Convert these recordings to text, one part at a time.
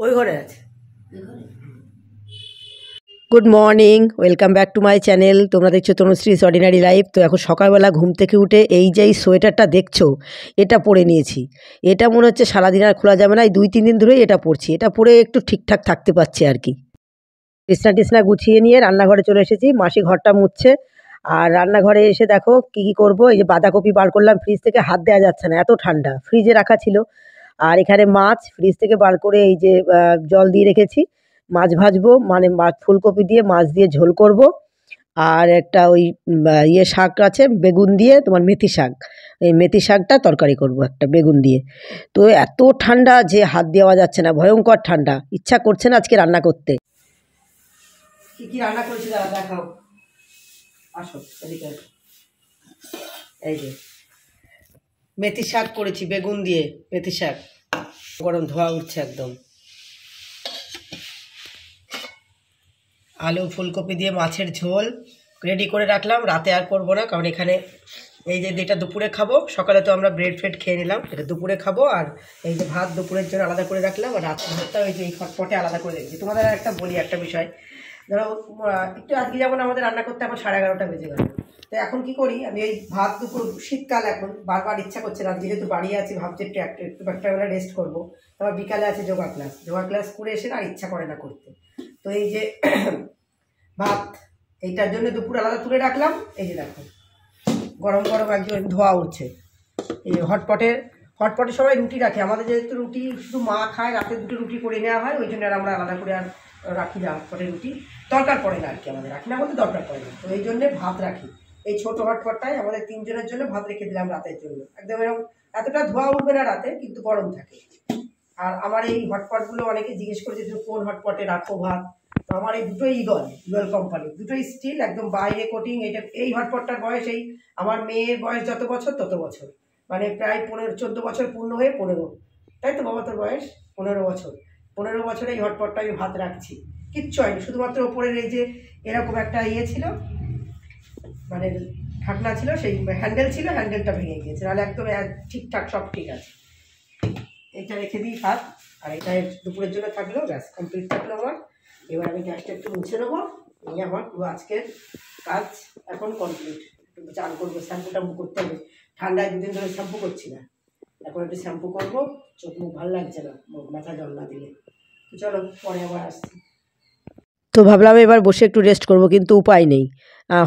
ওই ঘরে আছে। Good morning, welcome back to my channel. তোমরা দেখছো তনুশ্রীস অর্ডিনারি লাইফ। তো এখন সকালবেলা ঘুম থেকে উঠে এই যে এই সোয়েটারটা দেখছো, এটা পরে নিয়েছি। এটা মনে হচ্ছে সারাদিন আর খোলা যাবে না, এই 2-3 দিন ধরেই এটা পরছি। এটা পরে একটু ঠিকঠাক থাকতে পারছি আর কি। বিছনা টিছনা গুছিয়ে নিয়ে রান্নাঘরে চলে এসেছি, মাসি ঘরটা মুছছে। আর রান্নাঘরে এসে দেখো কী কী করবো। এই যে বাঁধাকপি বার করলাম, ফ্রিজ থেকে হাত দেওয়া যাচ্ছে না, এত ঠান্ডা, ফ্রিজে রাখা ছিল। আর এখানে মাছ ফ্রিজ থেকে বার করে এই যে জল দিয়ে রেখেছি, মাছ ভাজবো, মানে মাছ ফুলকপি দিয়ে মাছ দিয়ে ঝোল করব। আর একটা ওই ইয়ে শাক আছে বেগুন দিয়ে, তোমার মেথি শাক, এই মেথি শাকটা তরকারি করব একটা বেগুন দিয়ে। তো এত ঠান্ডা যে হাত দেওয়া যাচ্ছে না, ভয়ঙ্কর ঠান্ডা, ইচ্ছা করছে না আজকে রান্না করতে। কি কি রান্না করেছি দাদা দেখাও, আসো এদিকে। এই যে মেথি শাক করেছি বেগুন দিয়ে, মেথি শাক গরম ধোয়া উঠছে একদম। আলু ফুলকপি দিয়ে মাছের ঝোল রেডি করে রাখলাম, রাতে আর করবো না, কারণ এখানে এই যে যেটা দুপুরে খাবো, সকালে তো আমরা ব্রেড ফ্রেড খেয়ে নিলাম, এটা দুপুরে খাবো। আর এই যে ভাত দুপুরের জন্য আলাদা করে রাখলাম, আর রাতের ভাতটা ওই যে এই খটপটে আলাদা করে রেখেছি। তোমাদের একটা বলি একটা বিষয়, ধরো একটু আজকে যেমন আমাদের রান্না করতে এখন 11:30 বেজে গেল। তো এখন কি করি, আমি এই ভাত দুপুর, শীতকাল এখন বারবার ইচ্ছা করছে না, যেহেতু বাড়ি আছি ভাবছি একটু একটা বেলা রেস্ট করবো। তারপর বিকালে আছে যোগা ক্লাস করে এসে আর ইচ্ছা করে না করতে। তো এই যে ভাত, এইটার জন্য দুপুর আলাদা তুলে রাখলাম। এই যে দেখো গরম গরম একজন ধোয়া উঠছে। এই হটপটে সবাই রুটি রাখে, আমাদের যেহেতু রুটি শুধু মা খায়, রাতে 2টো রুটি করে নেওয়া হয়, ওই জন্য আর আমরা আলাদা করে আর রাখি না হটপটে রুটি, দরকার পড়ে না আর কি, আমাদের রাখি না বলতে দরকার পড়ে না। তো এই জন্যে ভাত রাখি এই ছোটো হটপটটায়, আমাদের 3 জনের জন্য ভাত রেখে দিলাম রাতের জন্য। একদম এরকম এতটা ধোয়া উঠবে না রাতে, কিন্তু গরম থাকে। আর আমার এই হটপটগুলো অনেকে জিজ্ঞেস করেছে যে কোন হটপটে রাখো ভাত। তো আমার এই দুটোই ইগল কোম্পানি, দুটোই স্টিল, একদম বাইরে কোটিং। এটা এই হটপটটার বয়স, এই আমার মেয়ের বয়স যত বছর তত বছর, মানে প্রায় 14 বছর পূর্ণ হয়ে 15, তাই তো বাবা তোর বয়স 15 বছর। 15 বছরে এই হটপটটা আমি ভাত রাখছি, কিচ্ছু হয়নি, শুধুমাত্র ওপরের এই যে এরকম একটা ইয়ে ছিল, মানে ঢাকনা ছিল, সেই হ্যান্ডেল ছিল, হ্যান্ডেলটা ভেঙে গিয়েছে, নাহলে একদম ঠিকঠাক সব ঠিক আছে। এইটা রেখে দিই ভাত, আর এটা দুপুরের জন্য থাকলেও গ্যাস কমপ্লিট থাকলো আমার। এবার আমি গ্যাসটা একটু মুছে নেবো, নিয়ে আমার পুরো আজকের কাজ এখন কমপ্লিট। একটু চান করবো, শ্যাম্পু ট্যাম্পু করতে হবে, ঠান্ডায় 2 দিন ধরে শ্যাম্পু করছি না, এখন একটু শ্যাম্পু করবো, চোখ মুখ ভালো লাগছে না মাথা জল না দিলে। চলো পরে আবার আসছি। তো ভাবলাম এবার বসে একটু রেস্ট করব, কিন্তু উপায় নেই।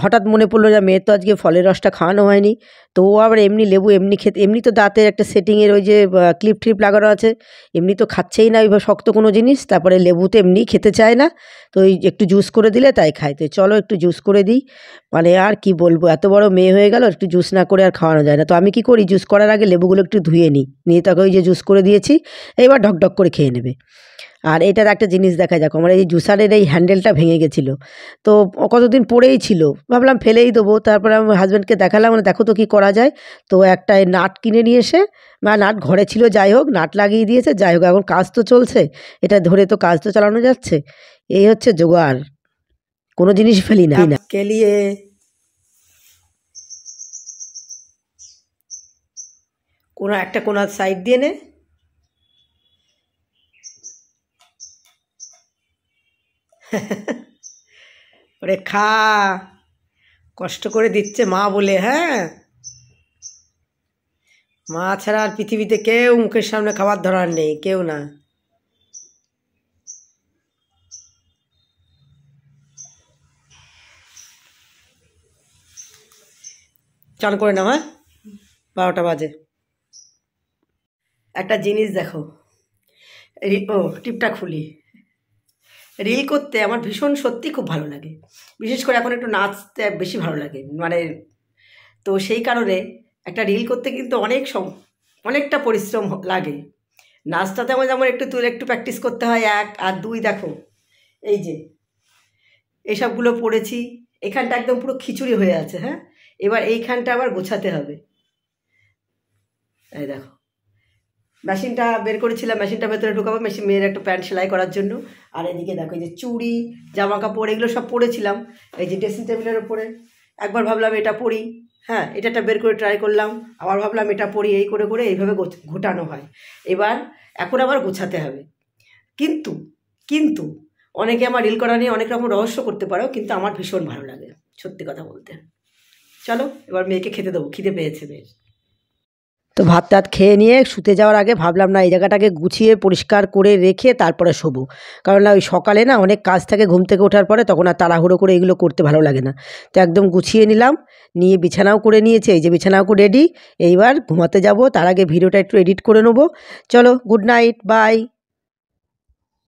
হঠাৎ মনে পড়লো যে মেয়ের তো আজকে ফলের রসটা খাওয়ানো হয়নি, তো ও আবার এমনি লেবু এমনি খেতে, এমনি তো দাঁতের একটা সেটিংয়ের ওই যে ক্লিপ ট্লিপ লাগানো আছে, এমনি তো খাচ্ছেই না ওইভাবে শক্ত কোনো জিনিস, তারপরে লেবু তো এমনি খেতে চায় না, তো ওই একটু জুস করে দিলে তাই খায়। তো চলো একটু জুস করে দিই, মানে আর কি বলবো, এত বড় মেয়ে হয়ে গেল, একটু জুস না করে আর খাওয়ানো যায় না। তো আমি কি করি, জুস করার আগে লেবুগুলো একটু ধুয়ে নিয়ে তাকে ওই যে জুস করে দিয়েছি, এবার ঢকঢক করে খেয়ে নেবে। আর এটার একটা জিনিস দেখায়, দেখো আমার এই জুসারের এই হ্যান্ডেলটা ভেঙে গেছিলো, তো কতদিন পড়েই ছিল, ভাবলাম ফেলেই দেবো। তারপরে আমার হাজব্যান্ডকে দেখালাম, মানে দেখো তো কী করা যায়। তো একটা নাট কিনে নিয়ে এসে, বা নাট ঘরে ছিল, যাই হোক নাট লাগিয়ে দিয়েছে, যাই হোক এখন কাজ তো চলছে, এটা ধরে তো কাজ তো চালানো যাচ্ছে। এই হচ্ছে জোগাড়, কোনো জিনিস ফেলি না কেলিয়ে। কোনো একটা কোনো সাইড দিয়ে নে, ওরে খা, কষ্ট করে দিচ্ছে মা বলে। হ্যাঁ, মা ছাড়া আর পৃথিবীতে কেউ মুখের সামনে খাবার ধরার নেই, কেউ না। চান করে নাও, হ্যাঁ 12টা বাজে। একটা জিনিস দেখো, ও টিপটা খুলি, রিল করতে আমার ভীষণ সত্যি খুব ভালো লাগে, বিশেষ করে এখন একটু নাচতে বেশি ভালো লাগে, মানে তো সেই কারণে একটা রিল করতে কিন্তু অনেকটা পরিশ্রম লাগে। নাচটাতে আমার যেমন একটু প্র্যাকটিস করতে হয়, 1 আর 2 দেখো এই যে এসবগুলো পড়েছি, এখানটা একদম পুরো খিচুড়ি হয়ে আছে। হ্যাঁ, এবার এইখানটা আবার গোছাতে হবে। এই দেখো মেশিনটা বের করেছিলাম, মেশিনটা ভেতরে ঢুকাবো, মেয়ের একটা প্যান্ট সেলাই করার জন্য। আর এদিকে দেখো এই যে চুড়ি জামা কাপড় এগুলো সব পরেছিলাম এই যে ড্রেসিং টেবিলের ওপরে। একবার ভাবলাম এটা পরি, হ্যাঁ এটা বের করে ট্রাই করলাম, আবার ভাবলাম এটা পরি, এই করে করে এইভাবে ঘোটানো হয়। এখন আবার গোছাতে হবে। কিন্তু কিন্তু অনেকে আমার রিল করা নিয়ে অনেক রকম রহস্য করতে পারো, কিন্তু আমার ভীষণ ভালো লাগে সত্যি কথা বলতে। চলো এবার মেয়েকে খেতে দেবো, খিদে পেয়েছে মেয়ের। তো ভাত টাত খেয়ে নিয়ে শুতে যাওয়ার আগে ভাবলাম না এই জায়গাটাকে গুছিয়ে পরিষ্কার করে রেখে তারপরে শোবো, কারণ না ওই সকালে না অনেক কাজ থাকে ঘুম থেকে ওঠার পরে, তখন আর তাড়াহুড়ো করে এগুলো করতে ভালো লাগে না। তো একদম গুছিয়ে নিলাম, নিয়ে বিছানাও করে নিয়েছে, এই যে বিছানাও করে রেডি। এইবার ঘুমাতে যাব, তার আগে ভিডিওটা একটু এডিট করে নেবো। চলো, গুড নাইট, বাই।